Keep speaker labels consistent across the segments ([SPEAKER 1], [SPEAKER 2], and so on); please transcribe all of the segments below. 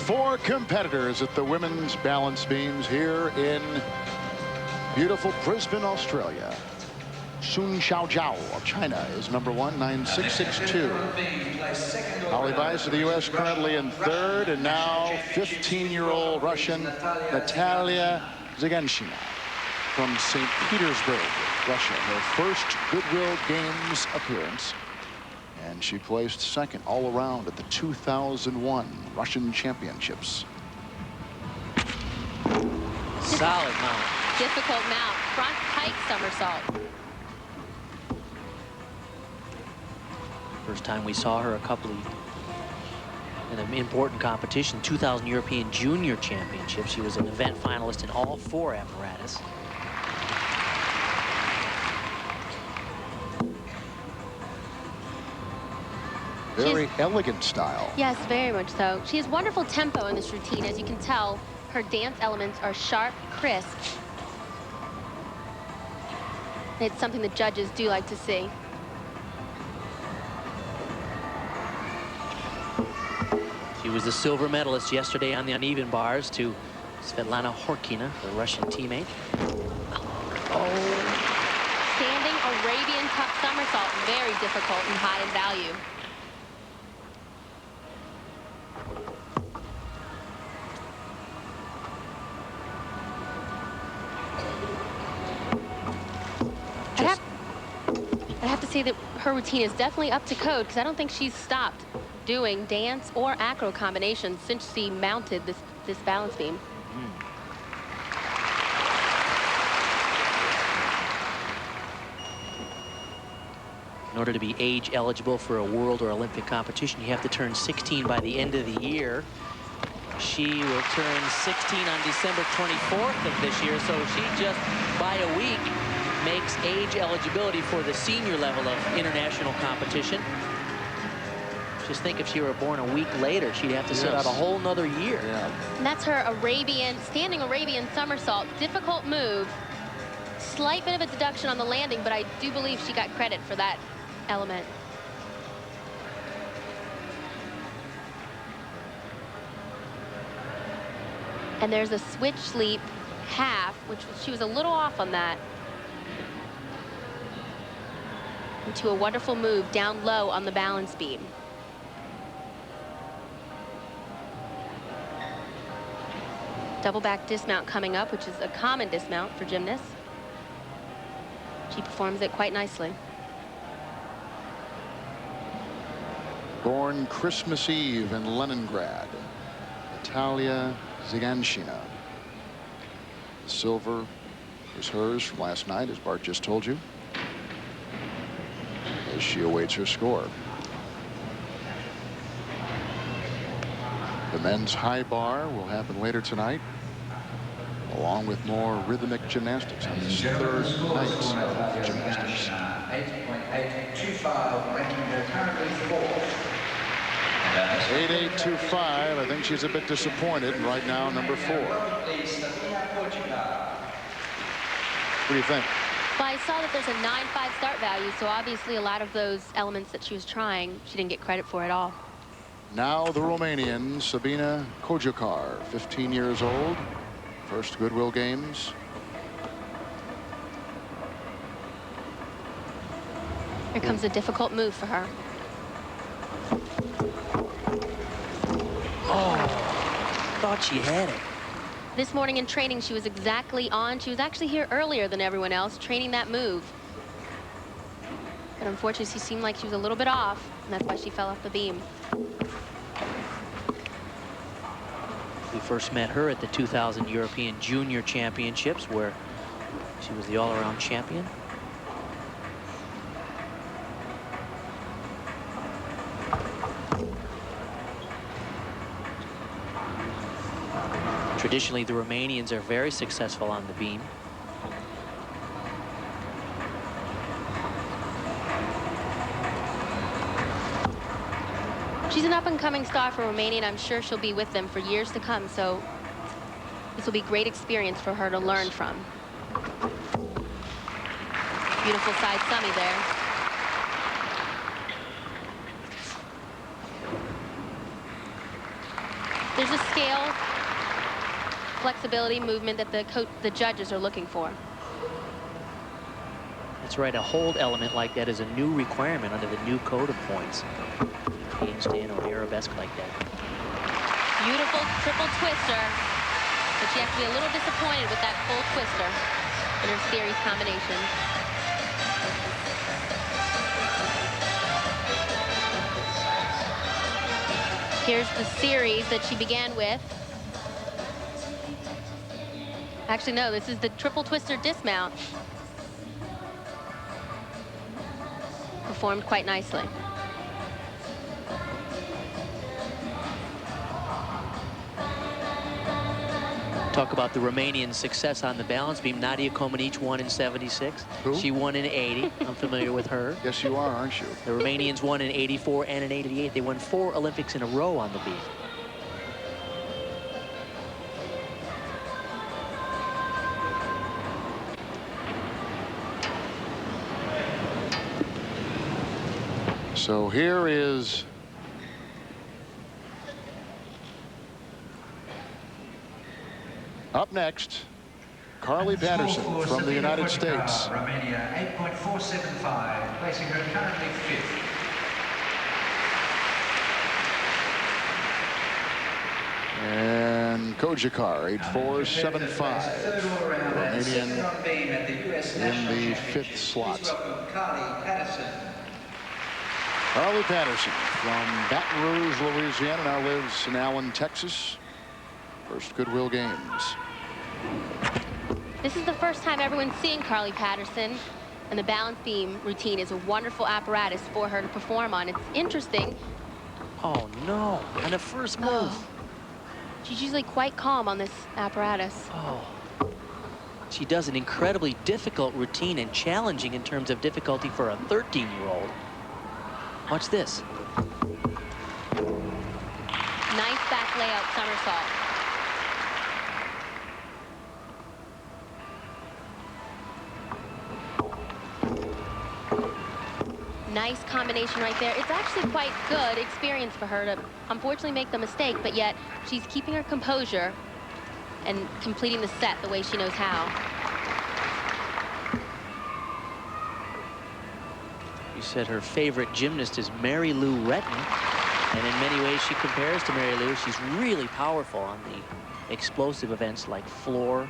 [SPEAKER 1] 4 competitors at the women's balance beams here in beautiful Brisbane, Australia. Sun Xiaojiao of China is number 1, 9.662. Holly Weiss of the U.S. currently in 3rd, and now 15-year-old Russian Natalia Ziganshina from St. Petersburg, Russia. Her first Goodwill Games appearance. And she placed 2nd all around at the 2001 Russian Championships.
[SPEAKER 2] Solid mount.
[SPEAKER 3] Difficult mount. Front pike somersault.
[SPEAKER 2] First time we saw her in an important competition, 2000 European Junior Championship. She was an event finalist in all 4 apparatus.
[SPEAKER 1] Very elegant style.
[SPEAKER 3] Yes, very much so. She has wonderful tempo in this routine. As you can tell, her dance elements are sharp, crisp. It's something the judges do like to see.
[SPEAKER 2] She was the silver medalist yesterday on the uneven bars to Svetlana Horkina, the Russian teammate.
[SPEAKER 3] Standing Arabian tuck somersault, very difficult and high in value. I'd have to say that her routine is definitely up to code, because I don't think she's stopped doing dance or acro combinations since she mounted this balance beam.
[SPEAKER 2] In order to be age eligible for a world or Olympic competition, you have to turn 16 by the end of the year. She will turn 16 on December 24th of this year, so she just by a week makes age eligibility for the senior level of international competition. Just think if she were born a week later, she'd have to sit out a whole nother year.
[SPEAKER 3] And that's her standing Arabian somersault. Difficult move. Slight bit of a deduction on the landing, but I do believe she got credit for that element. And there's a switch leap half, which she was a little off on that. Into a wonderful move down low on the balance beam. Double back dismount coming up, which is a common dismount for gymnasts. She performs it quite nicely.
[SPEAKER 1] Born Christmas Eve in Leningrad, Natalia Ziganshina. Silver is hers from last night, as Bart just told you, as she awaits her score. The men's high bar will happen later tonight, along with more rhythmic gymnastics on this 3rd night of gymnastics.
[SPEAKER 4] 8.825, ranking her currently 4th.
[SPEAKER 1] 8.825. I think she's a bit disappointed right now, number 4. What do you think?
[SPEAKER 3] Well, I saw that there's a 9.5 start value, so obviously a lot of those elements that she was trying, she didn't get credit for at all.
[SPEAKER 1] Now the Romanian, Sabina Kojakar, 15 years old, first Goodwill Games.
[SPEAKER 3] Here comes a difficult move for her.
[SPEAKER 2] Thought she had it.
[SPEAKER 3] This morning in training, she was exactly on. She was actually here earlier than everyone else, training that move. But unfortunately, she seemed like she was a little bit off, and that's why she fell off the beam.
[SPEAKER 2] We first met her at the 2000 European Junior Championships, where she was the all-around champion. Traditionally, the Romanians are very successful on the beam.
[SPEAKER 3] She's an up-and-coming star for Romania, and I'm sure she'll be with them for years to come, so this will be great experience for her to learn from. Beautiful side summy there. There's a scale, flexibility, movement that the judges are looking for.
[SPEAKER 2] That's right. A hold element like that is a new requirement under the new code of points. Handstand or arabesque like that.
[SPEAKER 3] Beautiful triple twister. But she has to be a little disappointed with that full twister in her series combination. Here's the series that she began with. Actually, no, this is the triple twister dismount. Performed quite nicely.
[SPEAKER 2] Talk about the Romanian success on the balance beam. Nadia Comaneci won in '76.
[SPEAKER 1] Who?
[SPEAKER 2] She won in '80. I'm familiar with her.
[SPEAKER 1] Yes, you are, aren't you?
[SPEAKER 2] The Romanians won in '84 and in '88. They won 4 Olympics in a row on the beam.
[SPEAKER 1] So here is up next, Carly Patterson from the United States.
[SPEAKER 4] Romania, 8.475, placing her currently 5th.
[SPEAKER 1] And Kojakar, 8.475. Romanian in the 5th slot. Carly Patterson from Baton Rouge, Louisiana, now lives in Allen, Texas. First Goodwill Games.
[SPEAKER 3] This is the first time everyone's seeing Carly Patterson, and the balance beam routine is a wonderful apparatus for her to perform on. It's interesting.
[SPEAKER 2] Oh, no. On the first move.
[SPEAKER 3] Oh. She's usually quite calm on this apparatus.
[SPEAKER 2] Oh. She does an incredibly difficult routine and challenging in terms of difficulty for a 13-year-old. Watch this.
[SPEAKER 3] Nice back layout somersault. Nice combination right there. It's actually quite good experience for her to unfortunately make the mistake, but yet she's keeping her composure and completing the set the way she knows how.
[SPEAKER 2] You said her favorite gymnast is Mary Lou Retton, and in many ways she compares to Mary Lou. She's really powerful on the explosive events like floor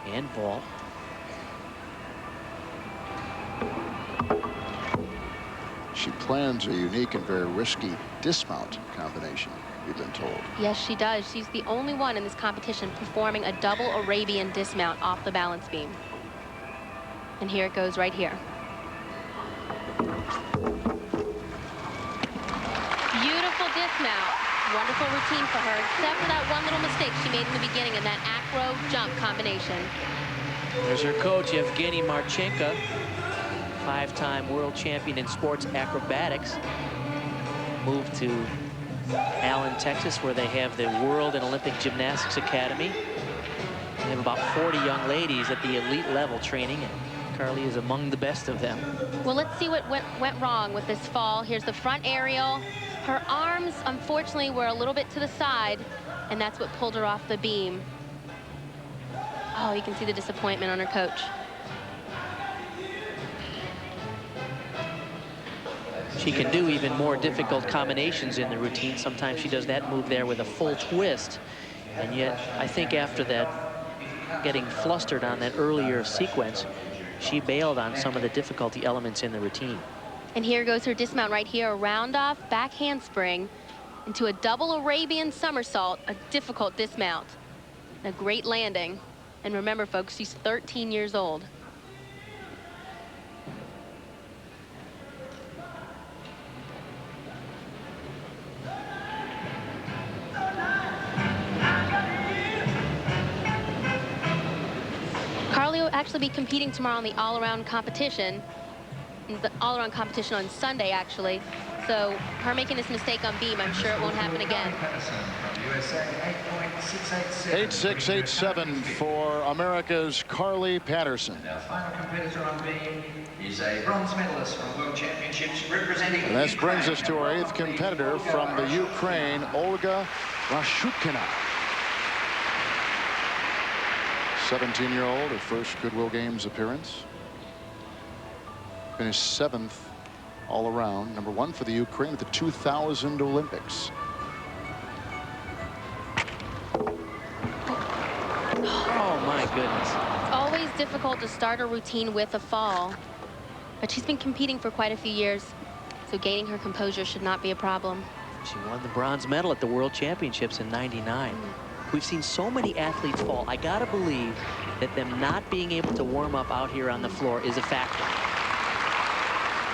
[SPEAKER 2] and ball.
[SPEAKER 1] She plans a unique and very risky dismount combination, we've been told.
[SPEAKER 3] Yes, she does. She's the only one in this competition performing a double Arabian dismount off the balance beam. And here it goes right here. Beautiful dismount. Wonderful routine for her, except for that one little mistake she made in the beginning in that acro jump combination.
[SPEAKER 2] There's her coach, Evgeny Marchenko, 5-time world champion in sports acrobatics. Moved to Allen, Texas, where they have the World and Olympic Gymnastics Academy. They have about 40 young ladies at the elite level training, and Carly is among the best of them.
[SPEAKER 3] Well, let's see what went wrong with this fall. Here's the front aerial. Her arms, unfortunately, were a little bit to the side, and that's what pulled her off the beam. Oh, you can see the disappointment on her coach.
[SPEAKER 2] She can do even more difficult combinations in the routine. Sometimes she does that move there with a full twist. And yet, I think after that, getting flustered on that earlier sequence, she bailed on some of the difficulty elements in the routine.
[SPEAKER 3] And here goes her dismount right here, a round off back handspring into a double Arabian somersault, a difficult dismount. A great landing. And remember, folks, she's 13 years old. Carly will actually be competing tomorrow in the all-around competition. The all-around competition on Sunday, actually. So her making this mistake on beam, I'm sure it won't happen again.
[SPEAKER 1] 8.687 for America's Carly Patterson.
[SPEAKER 4] Our final competitor on beam is a bronze medalist from World Championships representing.
[SPEAKER 1] And this brings us to our 8th competitor from the Ukraine, Olga Rashutkina. 17-year-old, her first Goodwill Games appearance. Finished 7th all around. Number 1 for the Ukraine at the 2000 Olympics.
[SPEAKER 2] Oh, my goodness.
[SPEAKER 3] Always difficult to start a routine with a fall. But she's been competing for quite a few years, so gaining her composure should not be a problem.
[SPEAKER 2] She won the bronze medal at the World Championships in '99. We've seen so many athletes fall. I gotta believe that them not being able to warm up out here on the floor is a factor.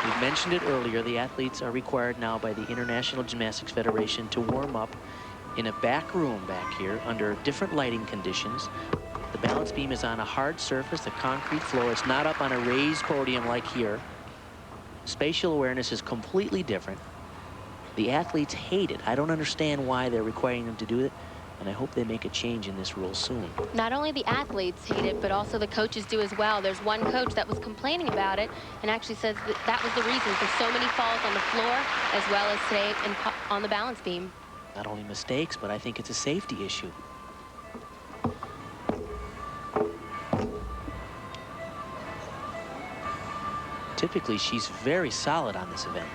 [SPEAKER 2] We mentioned it earlier. The athletes are required now by the International Gymnastics Federation to warm up in a back room back here under different lighting conditions. The balance beam is on a hard surface, a concrete floor. It's not up on a raised podium like here. Spatial awareness is completely different. The athletes hate it. I don't understand why they're requiring them to do it, and I hope they make a change in this rule soon.
[SPEAKER 3] Not only the athletes hate it, but also the coaches do as well. There's one coach that was complaining about it and actually says that was the reason for so many falls on the floor as well as today on the balance beam.
[SPEAKER 2] Not only mistakes, but I think it's a safety issue. Typically, she's very solid on this event.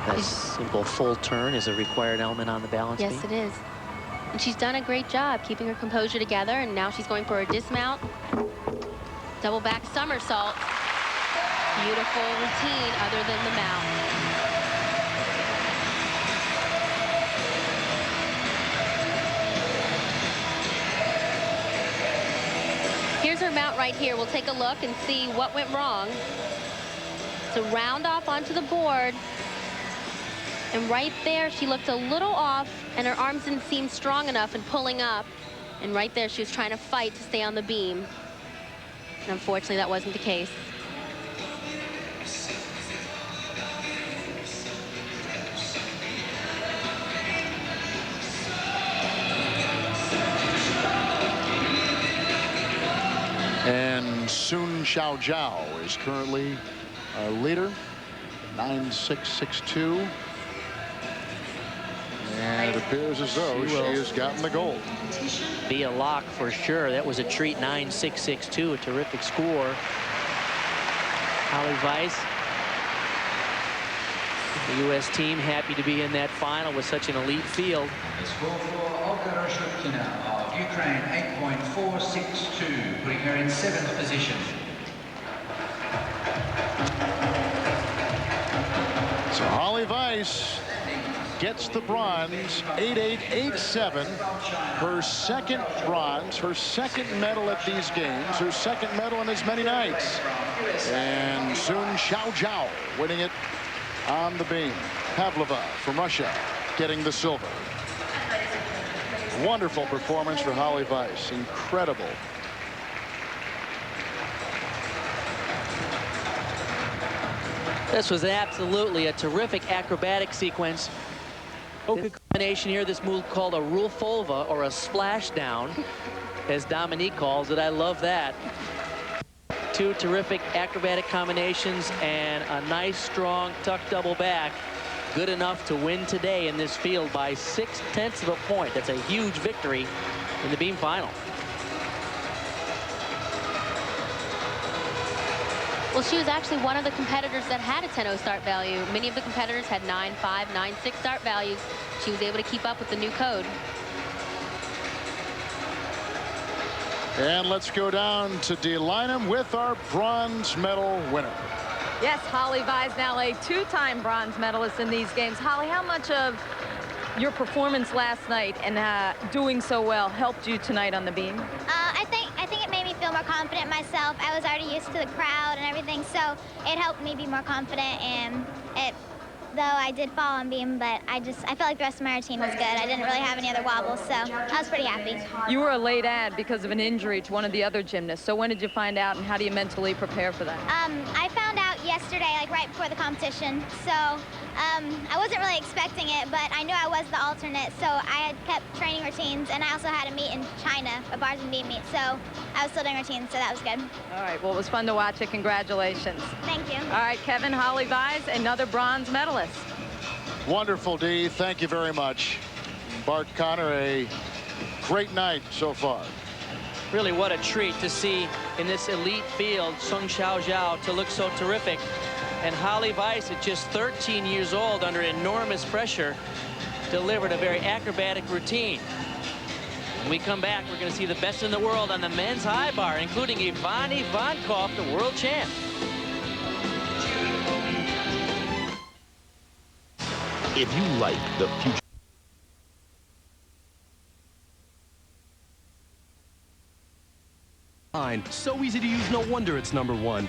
[SPEAKER 2] That simple full turn is a required element on the balance beam.
[SPEAKER 3] Yes, it is. And she's done a great job keeping her composure together, and now she's going for a dismount. Double back somersault. Beautiful routine other than the mount. Here's her mount right here. We'll take a look and see what went wrong. So round off onto the board. And right there, she looked a little off, and her arms didn't seem strong enough in pulling up. And right there, she was trying to fight to stay on the beam. And unfortunately, that wasn't the case.
[SPEAKER 1] And Sun Xiaojiao is currently our leader, 9.662. And it appears as though she has gotten the gold.
[SPEAKER 2] Be a lock for sure. That was a treat. 9.662, a terrific score. Holly Weiss, the U.S. team, happy to be in that final with such an elite field.
[SPEAKER 4] The score for Olga Rashutkina of Ukraine, 8.462, putting her in 7th position.
[SPEAKER 1] So Holly Weiss gets the bronze, 8.887, her second bronze, her second medal at these games, her second medal in as many nights. And Sun Xiaojiao winning it on the beam. Pavlova from Russia getting the silver. Wonderful performance for Holly Weiss. Incredible.
[SPEAKER 2] This was absolutely a terrific acrobatic sequence. This combination here, this move called a Rulfova or a splashdown, as Dominique calls it. I love that. Two terrific acrobatic combinations and a nice, strong tuck double back. Good enough to win today in this field by 0.6 of a point. That's a huge victory in the beam final.
[SPEAKER 3] Well, she was actually one of the competitors that had a 10.0 start value. Many of the competitors had 9.5, 9.6 start values. She was able to keep up with the new code.
[SPEAKER 1] And let's go down to Dee Lynham with our bronze medal winner.
[SPEAKER 5] Yes, Holly Weiss, now a two-time bronze medalist in these games. Holly, how much of your performance last night and doing so well helped you tonight on the beam?
[SPEAKER 6] I think it made me feel more confident myself. I was already used to the crowd and everything, so it helped me be more confident. And though I did fall on beam, but I felt like the rest of my routine was good. I didn't really have any other wobbles, so I was pretty happy.
[SPEAKER 5] You were a late ad because of an injury to one of the other gymnasts. So when did you find out, and how do you mentally prepare for that?
[SPEAKER 6] I found out yesterday, like right before the competition. So I wasn't really expecting it, but I knew I was the alternate, so I had kept training routines, and I also had a meet in China, a bars and beam meet, so I was still doing routines, so that was good.
[SPEAKER 5] All right, well, it was fun to watch it. Congratulations.
[SPEAKER 6] Thank you.
[SPEAKER 5] All right, Kevin, Holly Vise, another bronze medalist.
[SPEAKER 1] Wonderful, Dee. Thank you very much. Bart Connor, a great night so far.
[SPEAKER 2] Really, what a treat to see in this elite field, Sung Xiao to look so terrific. And Holly Vise, at just 13 years old, under enormous pressure, delivered a very acrobatic routine. When we come back, we're going to see the best in the world on the men's high bar, including Ivan Ivankov, the world champ.
[SPEAKER 7] If you like the future.
[SPEAKER 8] So easy to use, no wonder it's #1.